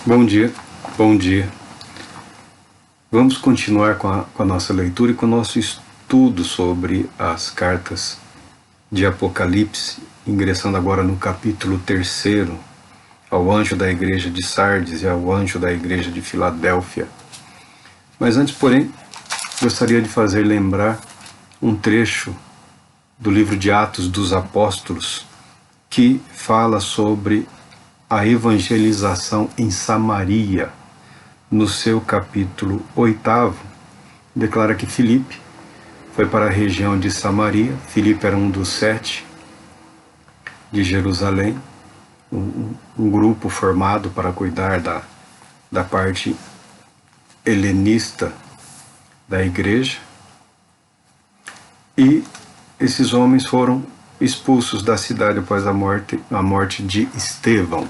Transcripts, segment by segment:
Bom dia, bom dia. Vamos continuar com a nossa leitura e com o nosso estudo sobre as cartas de Apocalipse, ingressando agora no capítulo 3, ao anjo da igreja de Sardes e ao anjo da igreja de Filadélfia. Mas antes, porém, gostaria de fazer lembrar um trecho do livro de Atos dos Apóstolos, que fala sobre a evangelização em Samaria. No seu capítulo 8, declara que Filipe foi para a região de Samaria. Filipe era um dos 7 de Jerusalém, um grupo formado para cuidar da parte helenista da igreja. E esses homens foram expulsos da cidade após a morte de Estevão.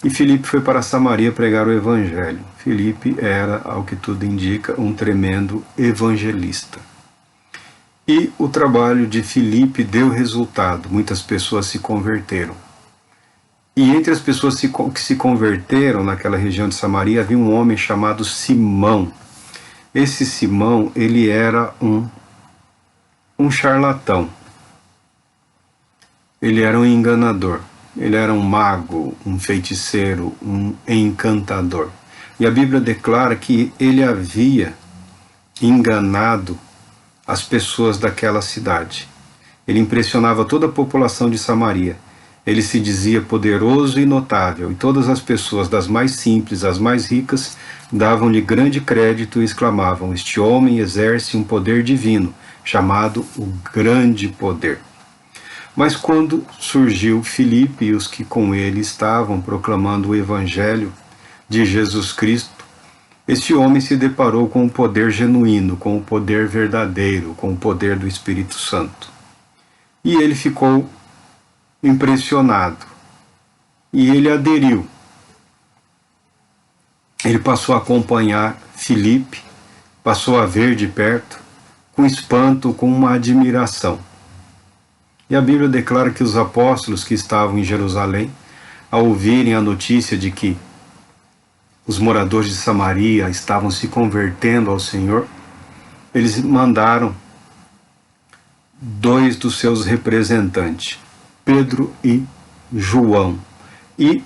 E Filipe foi para Samaria pregar o evangelho. Filipe era, ao que tudo indica, um tremendo evangelista. E o trabalho de Filipe deu resultado. Muitas pessoas se converteram. E entre as pessoas que se converteram naquela região de Samaria, havia um homem chamado Simão. Esse Simão, ele era um charlatão. Ele era um enganador. Ele era um mago, um feiticeiro, um encantador. E a Bíblia declara que ele havia enganado as pessoas daquela cidade. Ele impressionava toda a população de Samaria. Ele se dizia poderoso e notável, e todas as pessoas, das mais simples às mais ricas, davam-lhe grande crédito e exclamavam: "Este homem exerce um poder divino, chamado o Grande Poder." Mas quando surgiu Filipe e os que com ele estavam proclamando o evangelho de Jesus Cristo, este homem se deparou com o poder genuíno, com o poder verdadeiro, com o poder do Espírito Santo. E ele ficou impressionado. E ele aderiu. Ele passou a acompanhar Filipe, passou a ver de perto, com espanto, com uma admiração. E a Bíblia declara que os apóstolos que estavam em Jerusalém, ao ouvirem a notícia de que os moradores de Samaria estavam se convertendo ao Senhor, eles mandaram 2 dos seus representantes, Pedro e João. E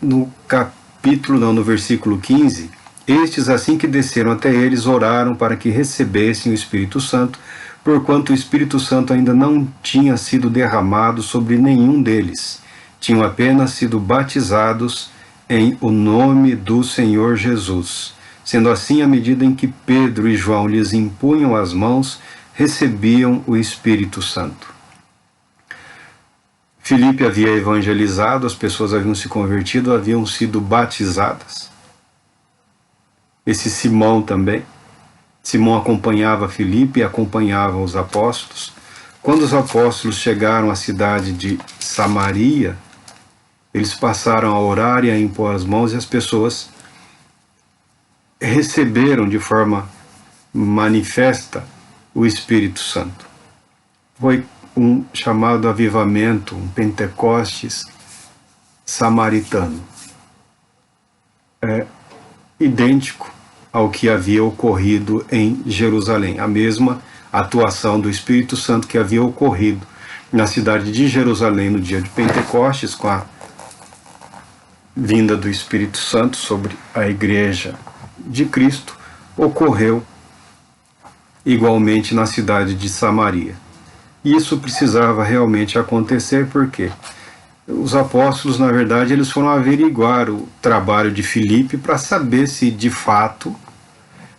no versículo 15, estes, assim que desceram até eles, oraram para que recebessem o Espírito Santo, porquanto o Espírito Santo ainda não tinha sido derramado sobre nenhum deles. Tinham apenas sido batizados em o nome do Senhor Jesus. Sendo assim, à medida em que Pedro e João lhes impunham as mãos, recebiam o Espírito Santo. Filipe havia evangelizado, as pessoas haviam se convertido, haviam sido batizadas. Esse Simão também. Simão acompanhava Filipe e acompanhava os apóstolos. Quando os apóstolos chegaram à cidade de Samaria, eles passaram a orar e a impor as mãos, e as pessoas receberam de forma manifesta o Espírito Santo. Foi um chamado avivamento, um Pentecostes samaritano. É idêntico ao que havia ocorrido em Jerusalém, a mesma atuação do Espírito Santo que havia ocorrido na cidade de Jerusalém no dia de Pentecostes, com a vinda do Espírito Santo sobre a igreja de Cristo, ocorreu igualmente na cidade de Samaria. E isso precisava realmente acontecer porque os apóstolos, na verdade, eles foram averiguar o trabalho de Filipe para saber se de fato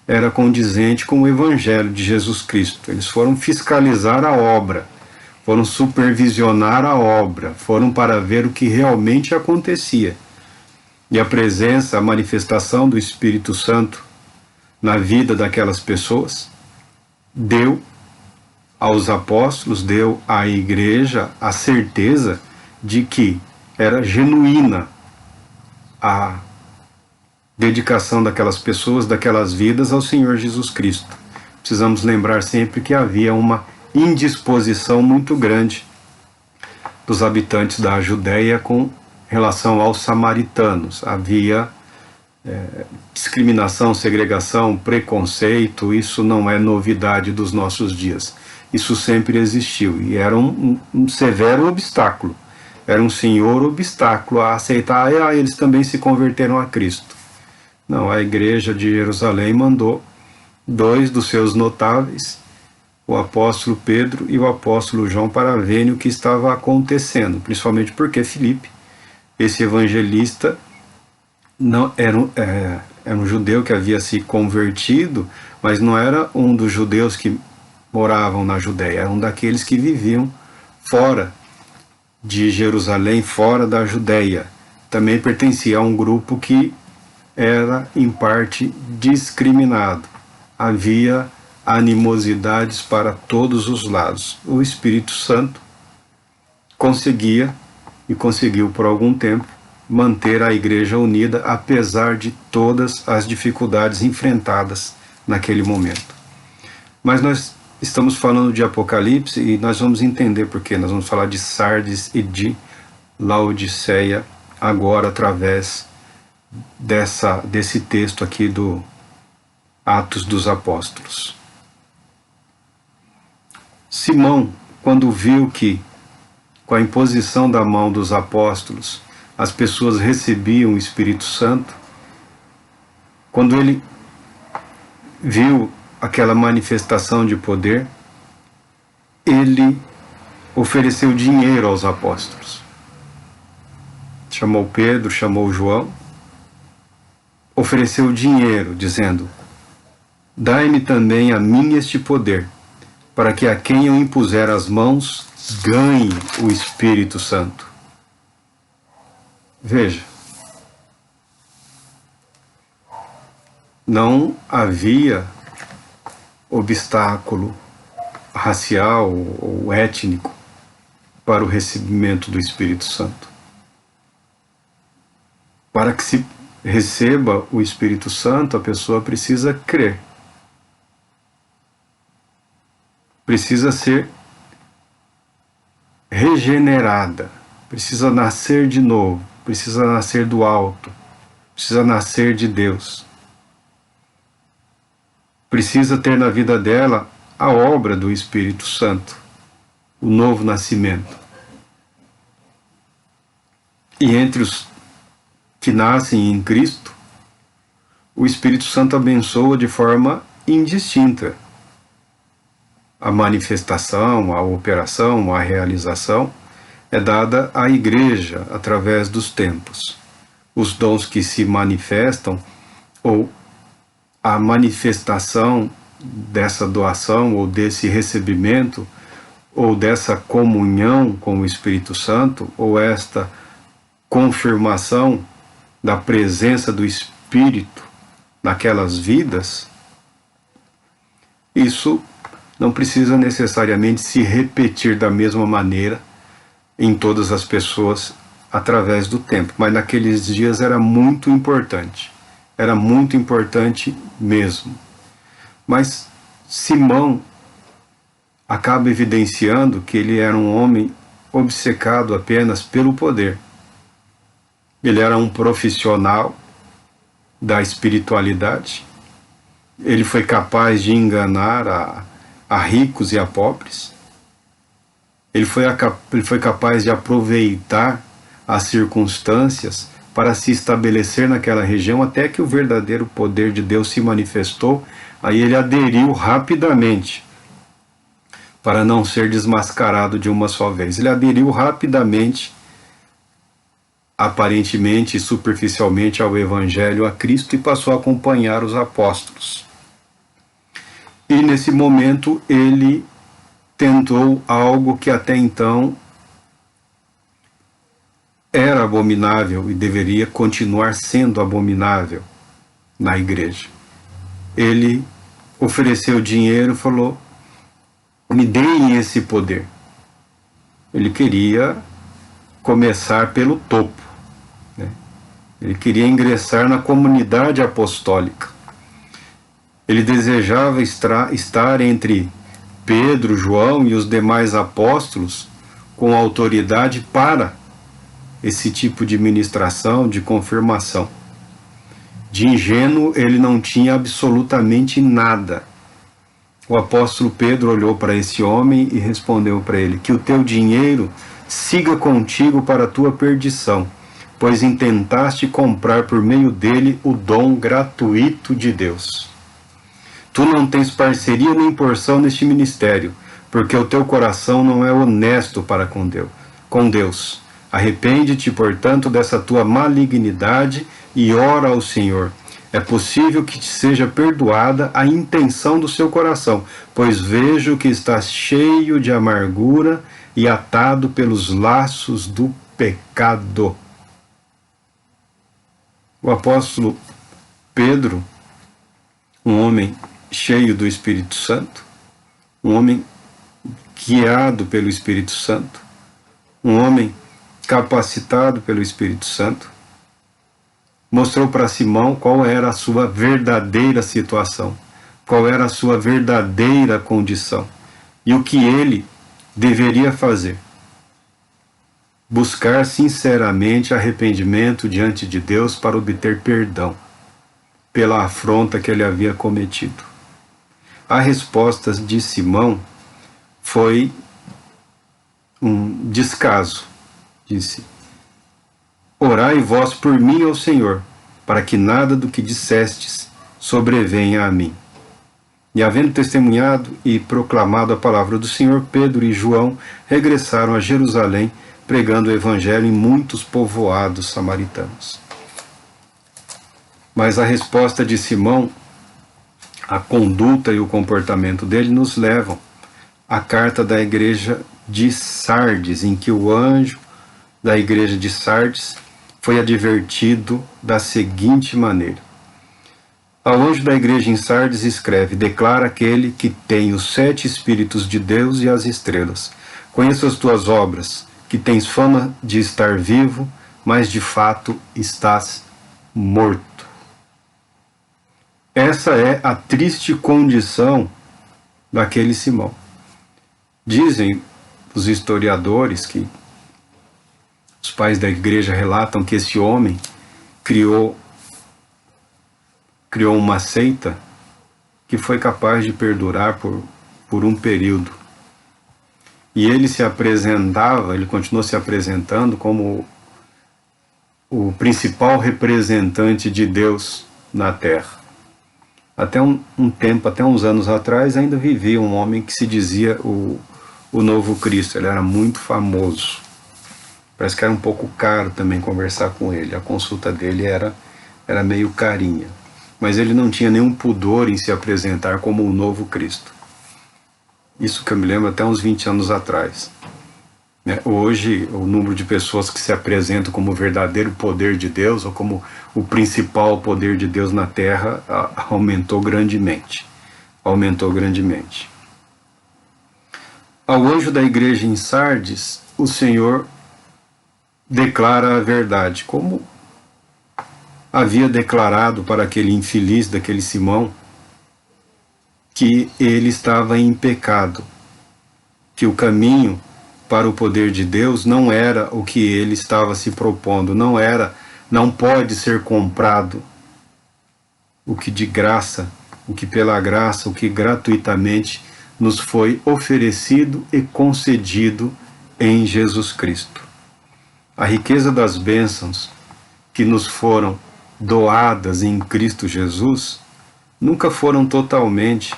era condizente com o evangelho de Jesus Cristo. Eles foram fiscalizar a obra, foram supervisionar a obra, foram para ver o que realmente acontecia. E a presença, a manifestação do Espírito Santo na vida daquelas pessoas deu aos apóstolos, deu à igreja a certeza de que era genuína a dedicação daquelas pessoas, daquelas vidas ao Senhor Jesus Cristo. Precisamos lembrar sempre que havia uma indisposição muito grande dos habitantes da Judéia com relação aos samaritanos. Havia discriminação, segregação, preconceito. Isso não é novidade dos nossos dias. Isso sempre existiu e era um severo obstáculo. Era um senhor obstáculo a aceitar. Eles também se converteram a Cristo. Não, a igreja de Jerusalém mandou 2 dos seus notáveis, o apóstolo Pedro e o apóstolo João, para verem o que estava acontecendo, principalmente porque Filipe, esse evangelista, não era um judeu que havia se convertido, mas não era um dos judeus que moravam na Judéia, era um daqueles que viviam fora de Jerusalém, fora da Judéia. Também pertencia a um grupo que era, em parte, discriminado. Havia animosidades para todos os lados. O Espírito Santo conseguia, e conseguiu por algum tempo, manter a igreja unida, apesar de todas as dificuldades enfrentadas naquele momento. Mas nós estamos falando de Apocalipse e nós vamos entender por quê. Nós vamos falar de Sardes e de Laodiceia agora através desse texto aqui do Atos dos Apóstolos. Simão, quando viu que, com a imposição da mão dos apóstolos, as pessoas recebiam o Espírito Santo, quando ele viu aquela manifestação de poder, ele ofereceu dinheiro aos apóstolos. Chamou Pedro, chamou João, ofereceu dinheiro, dizendo: dai-me também a mim este poder, para que a quem eu impuser as mãos ganhe o Espírito Santo. Veja, não havia obstáculo racial ou étnico para o recebimento do Espírito Santo. Para que se receba o Espírito Santo, a pessoa precisa crer. Precisa ser regenerada, precisa nascer de novo, precisa nascer do alto, precisa nascer de Deus. Precisa ter na vida dela a obra do Espírito Santo, o novo nascimento. E entre os que nascem em Cristo, o Espírito Santo abençoa de forma indistinta a manifestação, a operação, a realização é dada à igreja através dos tempos. Os dons que se manifestam, ou a manifestação dessa doação, ou desse recebimento, ou dessa comunhão com o Espírito Santo, ou esta confirmação da presença do Espírito naquelas vidas, isso não precisa necessariamente se repetir da mesma maneira em todas as pessoas através do tempo, mas naqueles dias era muito importante mesmo. Mas Simão acaba evidenciando que ele era um homem obcecado apenas pelo poder. Ele era um profissional da espiritualidade, ele foi capaz de enganar a ricos e a pobres. Ele foi capaz de aproveitar as circunstâncias para se estabelecer naquela região, até que o verdadeiro poder de Deus se manifestou. Aí ele aderiu rapidamente, para não ser desmascarado de uma só vez. Ele aderiu rapidamente, aparentemente e superficialmente, ao Evangelho, a Cristo, e passou a acompanhar os apóstolos. E nesse momento ele tentou algo que até então era abominável e deveria continuar sendo abominável na igreja. Ele ofereceu dinheiro e falou: me deem esse poder. Ele queria começar pelo topo, né? Ele queria ingressar na comunidade apostólica. Ele desejava estar entre Pedro, João e os demais apóstolos com autoridade para esse tipo de ministração, de confirmação. De ingênuo ele não tinha absolutamente nada. O apóstolo Pedro olhou para esse homem e respondeu para ele: que o teu dinheiro siga contigo para a tua perdição, pois intentaste comprar por meio dele o dom gratuito de Deus. Tu não tens parceria nem porção neste ministério, porque o teu coração não é honesto para com Deus. Arrepende-te, portanto, dessa tua malignidade e ora ao Senhor. É possível que te seja perdoada a intenção do seu coração, pois vejo que estás cheio de amargura e atado pelos laços do pecado. O apóstolo Pedro, um homem cheio do Espírito Santo, um homem guiado pelo Espírito Santo, um homem capacitado pelo Espírito Santo, mostrou para Simão qual era a sua verdadeira situação, qual era a sua verdadeira condição e o que ele deveria fazer. Buscar sinceramente arrependimento diante de Deus para obter perdão pela afronta que ele havia cometido. A resposta de Simão foi um descaso. Disse: orai vós por mim ao Senhor, para que nada do que dissestes sobrevenha a mim. E havendo testemunhado e proclamado a palavra do Senhor, Pedro e João regressaram a Jerusalém, pregando o evangelho em muitos povoados samaritanos. Mas a resposta de Simão, a conduta e o comportamento dele nos levam à carta da igreja de Sardes, em que o anjo da igreja de Sardes foi advertido da seguinte maneira: ao anjo da igreja em Sardes escreve: declara aquele que tem os 7 Espíritos de Deus e as estrelas. Conheço as tuas obras, que tens fama de estar vivo, mas de fato estás morto. Essa é a triste condição daquele Simão. Dizem os historiadores que os pais da igreja relatam que esse homem criou uma seita que foi capaz de perdurar por um período. E ele ele continuou se apresentando como o principal representante de Deus na Terra. Até um tempo, até uns anos atrás, ainda vivia um homem que se dizia o novo Cristo. Ele era muito famoso. Parece que era um pouco caro também conversar com ele. A consulta dele era meio carinha. Mas ele não tinha nenhum pudor em se apresentar como o novo Cristo. Isso que eu me lembro até uns 20 anos atrás. Hoje, o número de pessoas que se apresentam como o verdadeiro poder de Deus, ou como o principal poder de Deus na Terra, aumentou grandemente. Aumentou grandemente. Ao anjo da igreja em Sardes, o Senhor declara a verdade, como havia declarado para aquele infeliz daquele Simão, que ele estava em pecado, que o caminho para o poder de Deus não era o que ele estava se propondo, não pode ser comprado o que de graça, o que pela graça, o que gratuitamente nos foi oferecido e concedido em Jesus Cristo. A riqueza das bênçãos que nos foram doadas em Cristo Jesus nunca foram totalmente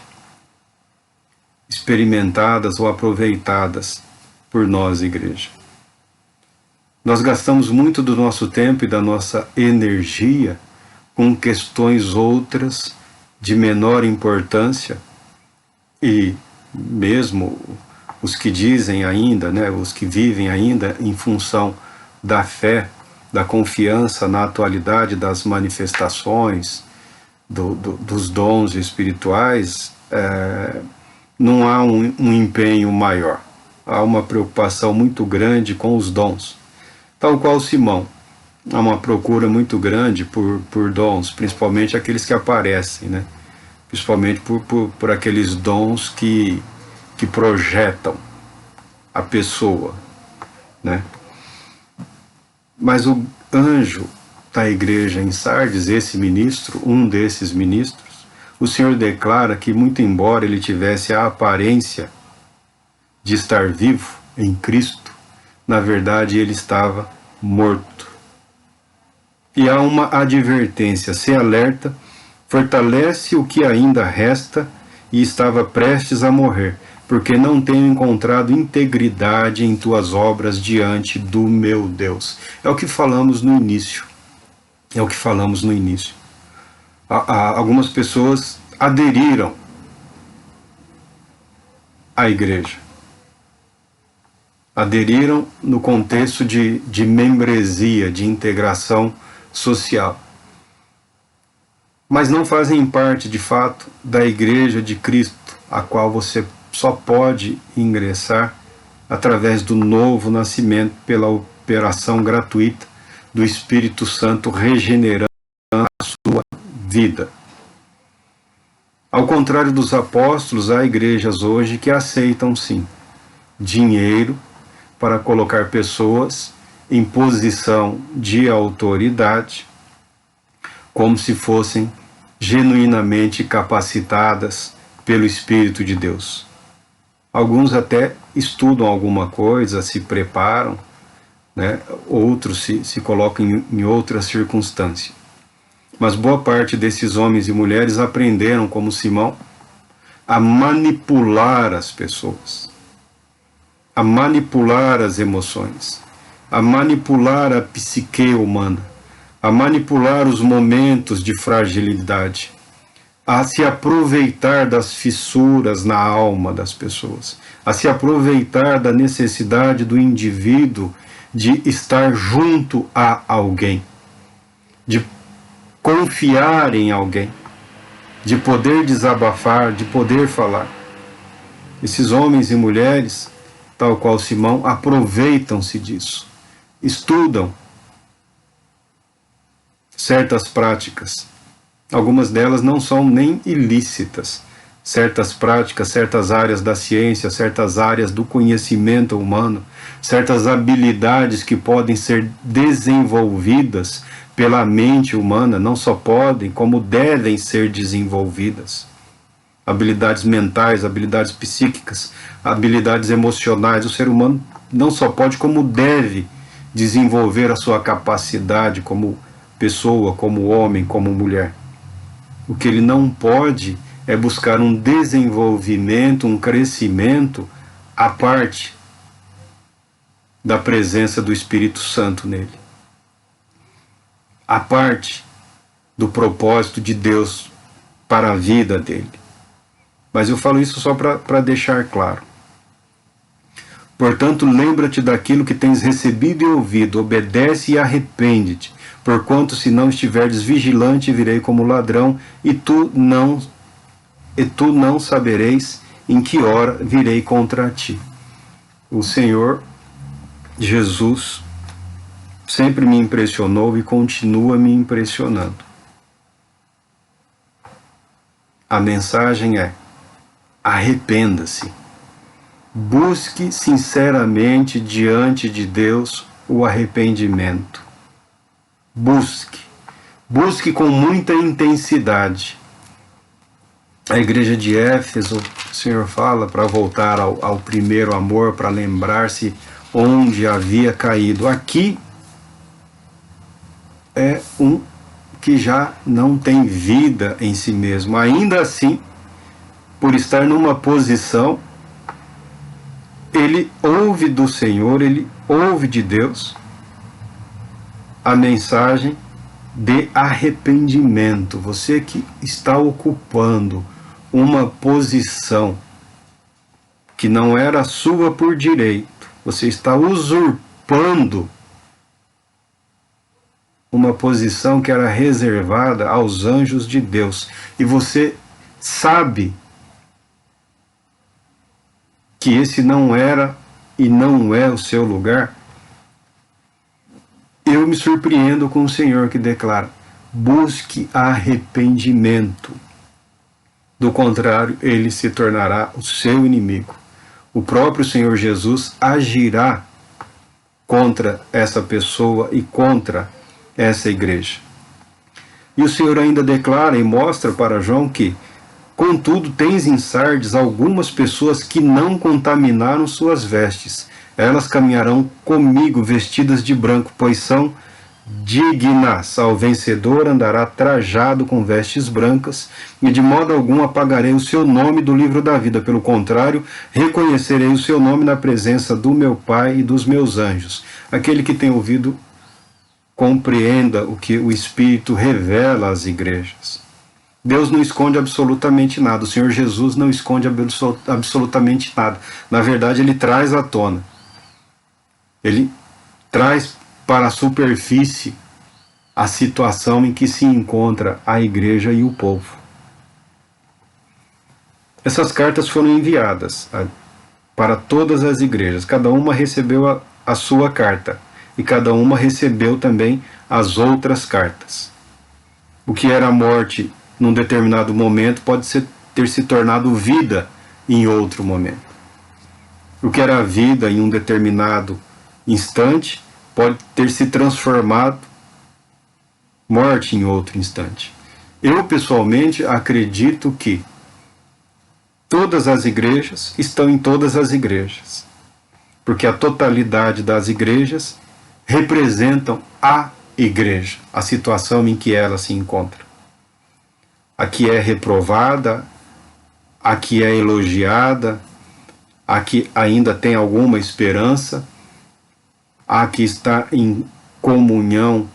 experimentadas ou aproveitadas por nós, igreja. Nós gastamos muito do nosso tempo e da nossa energia com questões outras de menor importância, e mesmo os que dizem ainda, os que vivem ainda em função da fé, da confiança na atualidade das manifestações, dos dons espirituais, não há um empenho maior. Há uma preocupação muito grande com os dons. Tal qual Simão, há uma procura muito grande por dons, principalmente aqueles que aparecem, principalmente por aqueles dons que projetam a pessoa, Mas o anjo da igreja em Sardes, esse ministro, um desses ministros, o Senhor declara que, muito embora ele tivesse a aparência de estar vivo em Cristo, na verdade ele estava morto. E há uma advertência: se alerta, fortalece o que ainda resta e estava prestes a morrer, porque não tenho encontrado integridade em tuas obras diante do meu Deus. É o que falamos no início. É o que falamos no início. Algumas pessoas aderiram à igreja. Aderiram no contexto de membresia, de integração social. Mas não fazem parte, de fato, da igreja de Cristo, a qual você só pode ingressar através do novo nascimento, pela operação gratuita do Espírito Santo regenerando a sua vida. Ao contrário dos apóstolos, há igrejas hoje que aceitam sim dinheiro para colocar pessoas em posição de autoridade, como se fossem genuinamente capacitadas pelo Espírito de Deus. Alguns até estudam alguma coisa, se preparam, né? Outros se colocam em outras circunstâncias. Mas boa parte desses homens e mulheres aprenderam, como Simão, a manipular as pessoas, a manipular as emoções, a manipular a psique humana, a manipular os momentos de fragilidade, a se aproveitar das fissuras na alma das pessoas, a se aproveitar da necessidade do indivíduo de estar junto a alguém, de confiar em alguém, de poder desabafar, de poder falar. Esses homens e mulheres, tal qual Simão, aproveitam-se disso, estudam certas práticas. Algumas delas não são nem ilícitas. Certas práticas, certas áreas da ciência, certas áreas do conhecimento humano, certas habilidades que podem ser desenvolvidas pela mente humana, não só podem, como devem ser desenvolvidas. Habilidades mentais, habilidades psíquicas, habilidades emocionais. O ser humano não só pode, como deve desenvolver a sua capacidade como pessoa, como homem, como mulher. O que ele não pode é buscar um desenvolvimento, um crescimento à parte da presença do Espírito Santo nele, à parte do propósito de Deus para a vida dele. Mas eu falo isso só para deixar claro. Portanto, lembra-te daquilo que tens recebido e ouvido, obedece e arrepende-te, porquanto se não estiveres vigilante, virei como ladrão, e tu não sabereis em que hora virei contra ti. O Senhor Jesus sempre me impressionou e continua me impressionando. A mensagem é: arrependa-se. Busque sinceramente diante de Deus o arrependimento. Busque com muita intensidade. A igreja de Éfeso, o Senhor fala para voltar ao primeiro amor, para lembrar-se onde havia caído. Aqui é um que já não tem vida em si mesmo. Ainda assim, por estar numa posição, ele ouve do Senhor, ele ouve de Deus a mensagem de arrependimento. Você que está ocupando uma posição que não era sua por direito, você está usurpando uma posição que era reservada aos anjos de Deus, e você sabe que esse não era e não é o seu lugar. Eu me surpreendo com o Senhor que declara: busque arrependimento. Do contrário, ele se tornará o seu inimigo. O próprio Senhor Jesus agirá contra essa pessoa e contra essa igreja. E o Senhor ainda declara e mostra para João que, contudo, tens em Sardes algumas pessoas que não contaminaram suas vestes. Elas caminharão comigo vestidas de branco, pois são dignas. Ao vencedor andará trajado com vestes brancas, e de modo algum apagarei o seu nome do livro da vida. Pelo contrário, reconhecerei o seu nome na presença do meu Pai e dos meus anjos. Aquele que tem ouvido, compreenda o que o Espírito revela às igrejas. Deus não esconde absolutamente nada. O Senhor Jesus não esconde absolutamente nada. Na verdade, Ele traz à tona. Ele traz para a superfície a situação em que se encontra a igreja e o povo. Essas cartas foram enviadas para todas as igrejas. Cada uma recebeu a sua carta. E cada uma recebeu também as outras cartas. O que era morte num determinado momento pode ter se tornado vida em outro momento. O que era vida em um determinado instante pode ter se transformado morte em outro instante. Eu, pessoalmente, acredito que todas as igrejas estão em todas as igrejas, porque a totalidade das igrejas representam a igreja, a situação em que ela se encontra. A que é reprovada, a que é elogiada, a que ainda tem alguma esperança, a que está em comunhão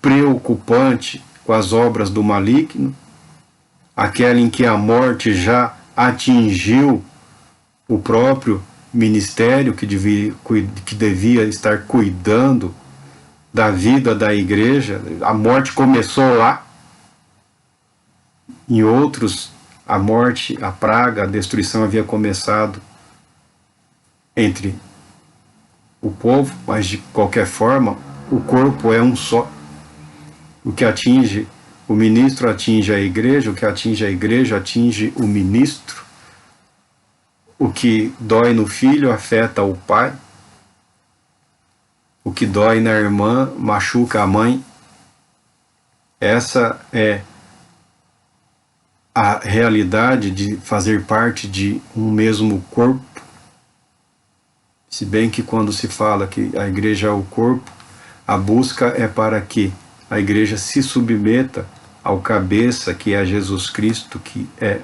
preocupante com as obras do maligno, aquela em que a morte já atingiu o próprio ministério que devia estar cuidando da vida da igreja. A morte começou lá. Em outros, a morte, a praga, a destruição havia começado entre o povo, mas de qualquer forma, o corpo é um só. O que atinge o ministro atinge a igreja, o que atinge a igreja atinge o ministro. O que dói no filho afeta o pai. O que dói na irmã machuca a mãe. Essa é a realidade de fazer parte de um mesmo corpo. Se bem que quando se fala que a igreja é o corpo, a busca é para que a igreja se submeta ao cabeça, que é Jesus Cristo, que é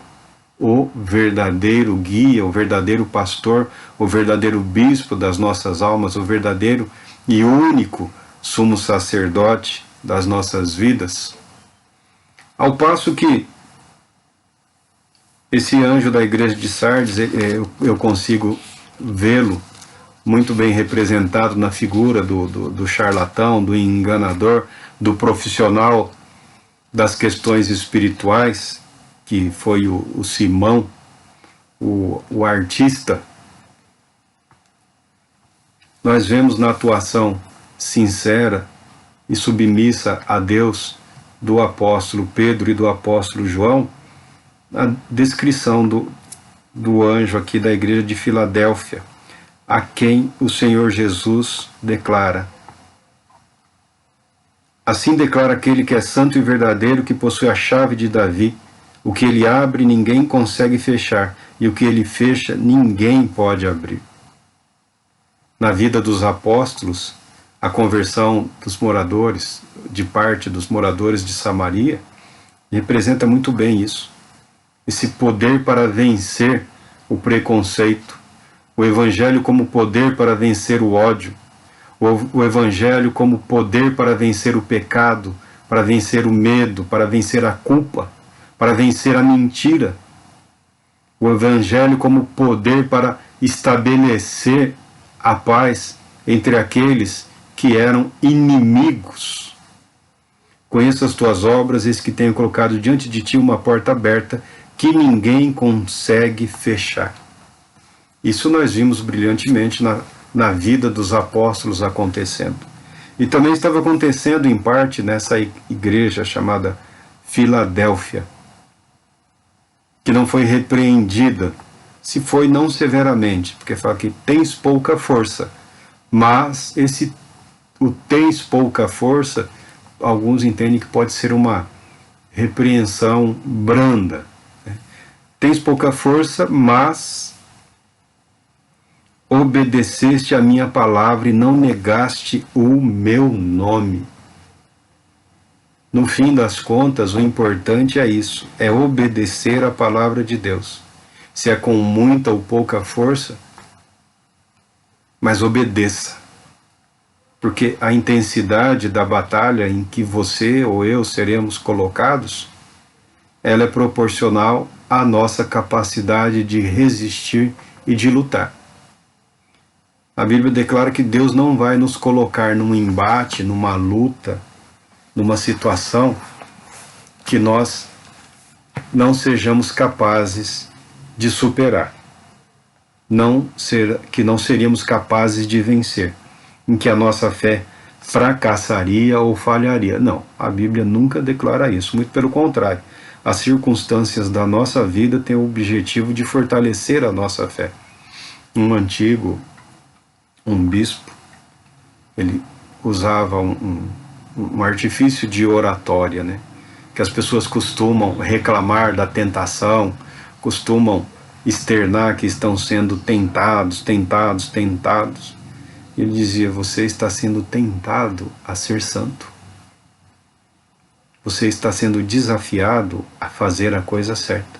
o verdadeiro guia, o verdadeiro pastor, o verdadeiro bispo das nossas almas, o verdadeiro e único sumo sacerdote das nossas vidas. Ao passo que esse anjo da igreja de Sardes, eu consigo vê-lo muito bem representado na figura do charlatão, do enganador, do profissional das questões espirituais, que foi o Simão, o artista. Nós vemos na atuação sincera e submissa a Deus do apóstolo Pedro e do apóstolo João a descrição do anjo aqui da igreja de Filadélfia, a quem o Senhor Jesus declara: assim declara aquele que é santo e verdadeiro, que possui a chave de Davi. O que ele abre, ninguém consegue fechar, e o que ele fecha, ninguém pode abrir. Na vida dos apóstolos, a conversão dos moradores, de parte dos moradores de Samaria, representa muito bem isso. Esse poder para vencer o preconceito, o Evangelho como poder para vencer o ódio, o Evangelho como poder para vencer o pecado, para vencer o medo, para vencer a culpa, para vencer a mentira. O Evangelho como poder para estabelecer a paz entre aqueles que eram inimigos. Conheço as tuas obras, eis que tenho colocado diante de ti uma porta aberta que ninguém consegue fechar. Isso nós vimos brilhantemente na vida dos apóstolos acontecendo. E também estava acontecendo em parte nessa igreja chamada Filadélfia, que não foi repreendida, se foi não severamente, porque fala que tens pouca força, Mas o tens pouca força, alguns entendem que pode ser uma repreensão branda. Tens pouca força, mas obedeceste a minha palavra e não negaste o meu nome. No fim das contas, o importante é isso, é obedecer a palavra de Deus. Se é com muita ou pouca força, mas obedeça. Porque a intensidade da batalha em que você ou eu seremos colocados, ela é proporcional à nossa capacidade de resistir e de lutar. A Bíblia declara que Deus não vai nos colocar num embate, numa luta, numa situação que nós não sejamos capazes de superar, que não seríamos capazes de vencer, em que a nossa fé fracassaria ou falharia. Não, a Bíblia nunca declara isso, muito pelo contrário. As circunstâncias da nossa vida têm o objetivo de fortalecer a nossa fé. Um bispo, ele usava um artifício de oratória, né? Que as pessoas costumam reclamar da tentação, costumam externar que estão sendo tentados. Ele dizia: você está sendo tentado a ser santo. Você está sendo desafiado a fazer a coisa certa.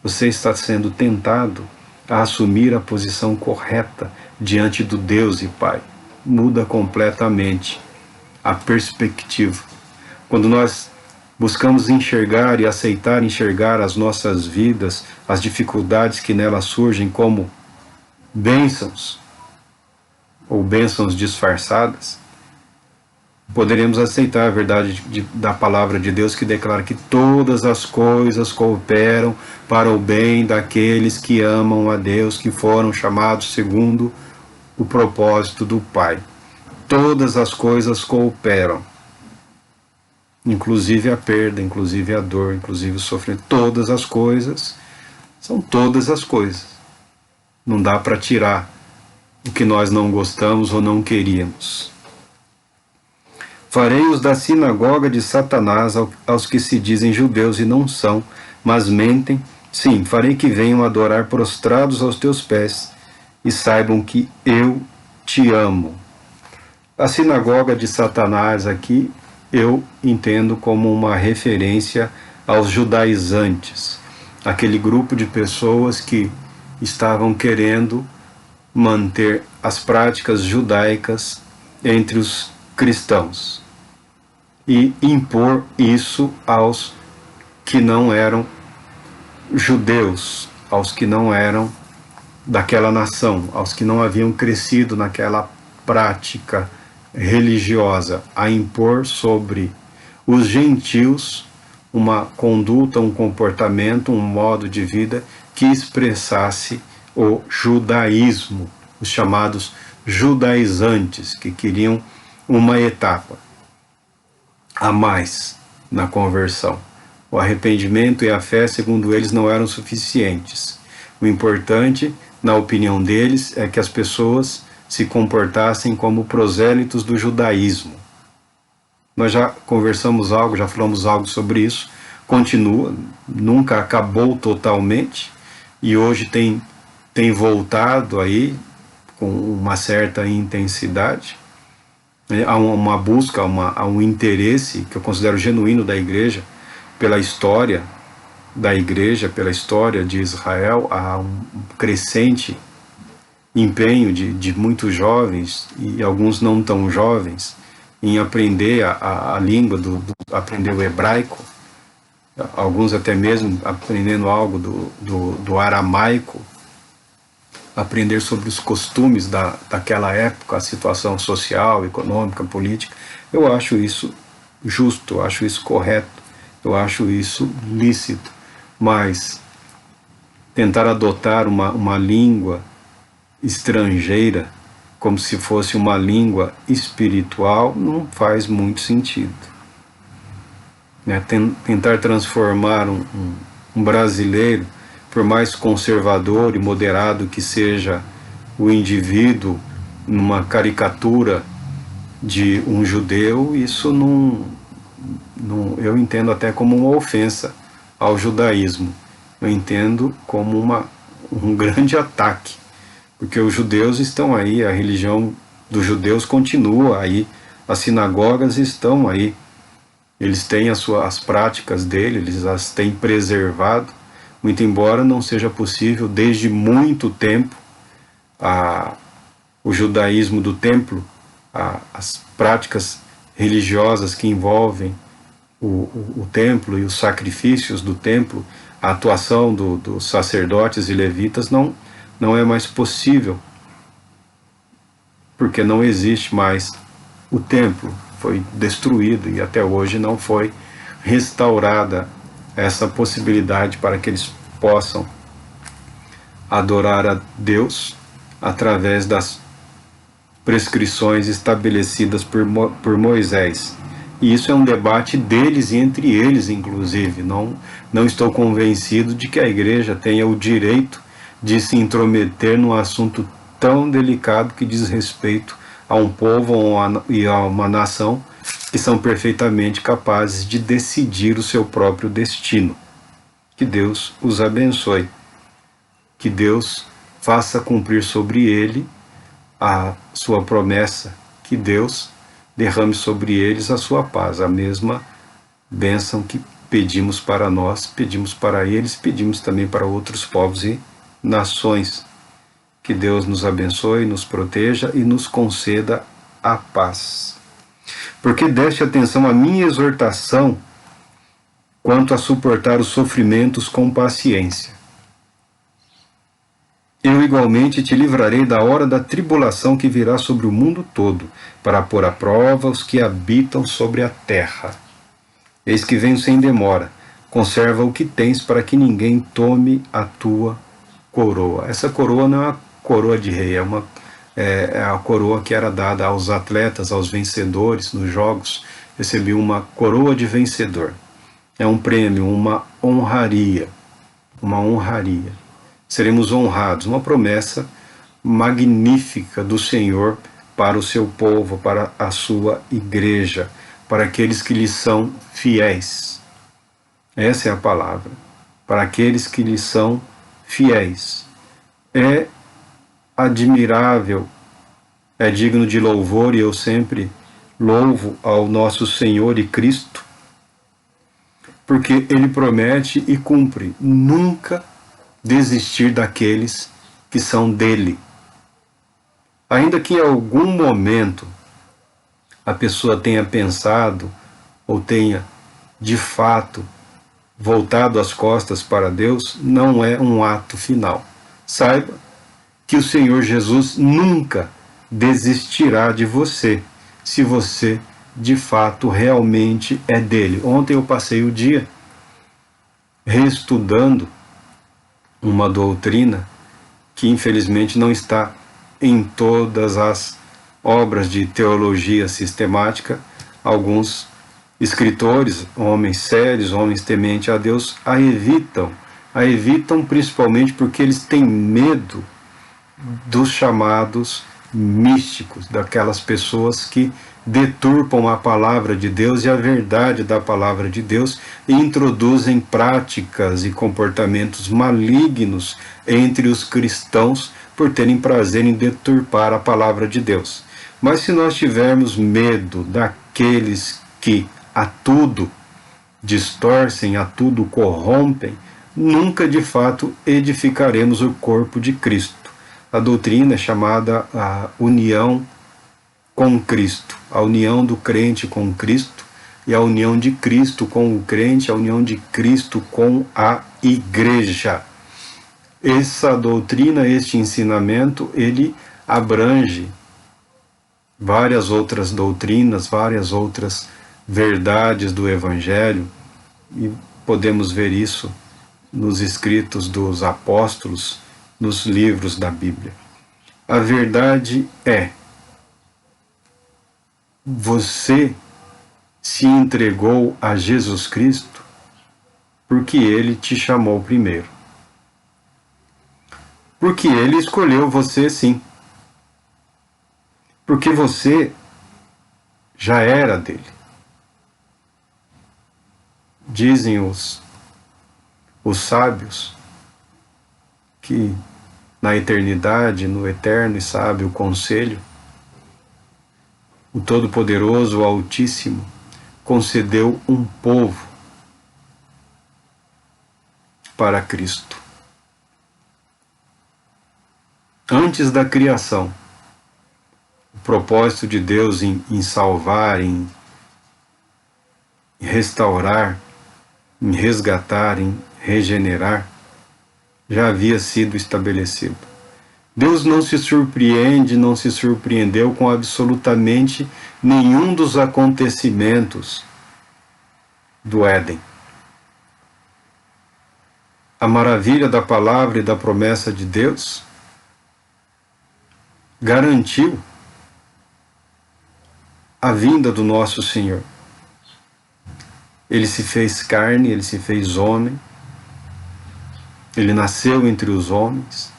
Você está sendo tentado a assumir a posição correta diante do Deus e Pai. Muda completamente a perspectiva. Quando nós buscamos enxergar e aceitar enxergar as nossas vidas, as dificuldades que nelas surgem como bênçãos, ou bênçãos disfarçadas, poderemos aceitar a verdade da palavra de Deus, que declara que todas as coisas cooperam para o bem daqueles que amam a Deus, que foram chamados segundo o propósito do Pai. Todas as coisas cooperam, inclusive a perda, inclusive a dor, inclusive o sofrimento. Todas as coisas são todas as coisas. Não dá para tirar o que nós não gostamos ou não queríamos. Farei-os da sinagoga de Satanás aos que se dizem judeus e não são, mas mentem. Sim, farei que venham adorar prostrados aos teus pés e saibam que eu te amo. A sinagoga de Satanás aqui eu entendo como uma referência aos judaizantes, aquele grupo de pessoas que estavam querendo manter as práticas judaicas entre os cristãos e impor isso aos que não eram judeus, aos que não eram daquela nação, aos que não haviam crescido naquela prática religiosa, a impor sobre os gentios uma conduta, um comportamento, um modo de vida que expressasse o judaísmo, os chamados judaizantes, que queriam uma etapa a mais na conversão. O arrependimento e a fé, segundo eles, não eram suficientes. O importante, na opinião deles, é que as pessoas se comportassem como prosélitos do judaísmo. Nós já conversamos algo, já falamos algo sobre isso, continua, nunca acabou totalmente, e hoje tem voltado aí com uma certa intensidade. Há uma busca, há um interesse que eu considero genuíno da igreja pela história da igreja, pela história de Israel. Há um crescente empenho de muitos jovens e alguns não tão jovens em aprender a língua, aprender o hebraico, alguns até mesmo aprendendo algo do aramaico, aprender sobre os costumes daquela época, a situação social, econômica, política. Eu acho isso justo, eu acho isso correto, eu acho isso lícito, mas tentar adotar uma língua estrangeira como se fosse uma língua espiritual não faz muito sentido. Tentar transformar um brasileiro, por mais conservador e moderado que seja o indivíduo, numa caricatura de um judeu, isso não, eu entendo até como uma ofensa ao judaísmo. Eu entendo como um grande ataque, porque os judeus estão aí, a religião dos judeus continua aí, as sinagogas estão aí, eles têm as práticas dele, eles as têm preservado, muito embora não seja possível desde muito tempo o judaísmo do templo, as práticas religiosas que envolvem o templo e os sacrifícios do templo, a atuação dos sacerdotes e levitas não é mais possível, porque não existe mais o templo, foi destruído e até hoje não foi restaurada essa possibilidade para que eles possam adorar a Deus através das prescrições estabelecidas por Moisés. E isso é um debate deles e entre eles, inclusive. Não estou convencido de que a igreja tenha o direito de se intrometer num assunto tão delicado que diz respeito a um povo e a uma nação que são perfeitamente capazes de decidir o seu próprio destino. Que Deus os abençoe. Que Deus faça cumprir sobre ele a sua promessa, que Deus derrame sobre eles a sua paz, a mesma bênção que pedimos para nós, pedimos para eles, pedimos também para outros povos e nações. Que Deus nos abençoe, nos proteja e nos conceda a paz. Porque deste atenção à minha exortação quanto a suportar os sofrimentos com paciência. Eu igualmente te livrarei da hora da tribulação que virá sobre o mundo todo, para pôr à prova os que habitam sobre a terra. Eis que venho sem demora, conserva o que tens para que ninguém tome a tua coroa. Essa coroa não é uma coroa de rei, é a coroa que era dada aos atletas, aos vencedores nos jogos. Recebi uma coroa de vencedor. É um prêmio, uma honraria. Seremos honrados, uma promessa magnífica do Senhor para o seu povo, para a sua igreja, para aqueles que lhe são fiéis. Essa é a palavra. Para aqueles que lhe são fiéis. É admirável, é digno de louvor, e eu sempre louvo ao nosso Senhor e Cristo, porque Ele promete e cumpre nunca desistir daqueles que são dele. Ainda que em algum momento a pessoa tenha pensado ou tenha de fato voltado as costas para Deus, não é um ato final. Saiba que o Senhor Jesus nunca desistirá de você, se você de fato realmente é dele. Ontem eu passei o dia reestudando uma doutrina que infelizmente não está em todas as obras de teologia sistemática. Alguns escritores, homens sérios, homens tementes a Deus, a evitam principalmente porque eles têm medo dos chamados místicos, daquelas pessoas que deturpam a palavra de Deus e a verdade da palavra de Deus e introduzem práticas e comportamentos malignos entre os cristãos por terem prazer em deturpar a palavra de Deus. Mas se nós tivermos medo daqueles que a tudo distorcem, a tudo corrompem, nunca de fato edificaremos o corpo de Cristo. A doutrina é chamada a união com Cristo, a união do crente com Cristo e a união de Cristo com o crente, a união de Cristo com a igreja. Essa doutrina, este ensinamento, ele abrange várias outras doutrinas, várias outras verdades do Evangelho, e podemos ver isso nos escritos dos apóstolos, nos livros da Bíblia. A verdade é: você se entregou a Jesus Cristo porque Ele te chamou primeiro. Porque Ele escolheu você, sim. Porque você já era dele. Dizem os sábios que na eternidade, no eterno e sábio conselho, o Todo-Poderoso, o Altíssimo, concedeu um povo para Cristo. Antes da criação, o propósito de Deus em salvar, em restaurar, em resgatar, em regenerar, já havia sido estabelecido. Deus não se surpreende, não se surpreendeu com absolutamente nenhum dos acontecimentos do Éden. A maravilha da palavra e da promessa de Deus garantiu a vinda do nosso Senhor. Ele se fez carne, ele se fez homem, ele nasceu entre os homens,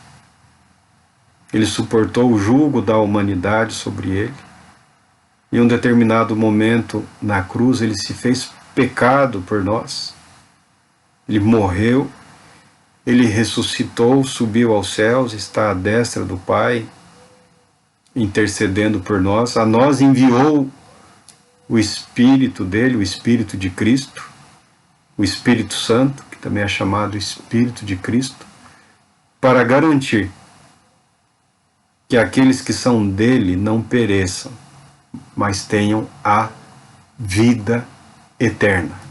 ele suportou o jugo da humanidade sobre ele, e em um determinado momento na cruz ele se fez pecado por nós, ele morreu, ele ressuscitou, subiu aos céus, está à destra do Pai, intercedendo por nós, a nós enviou o Espírito dele, o Espírito de Cristo, o Espírito Santo, que também é chamado Espírito de Cristo, para garantir que aqueles que são dele não pereçam, mas tenham a vida eterna.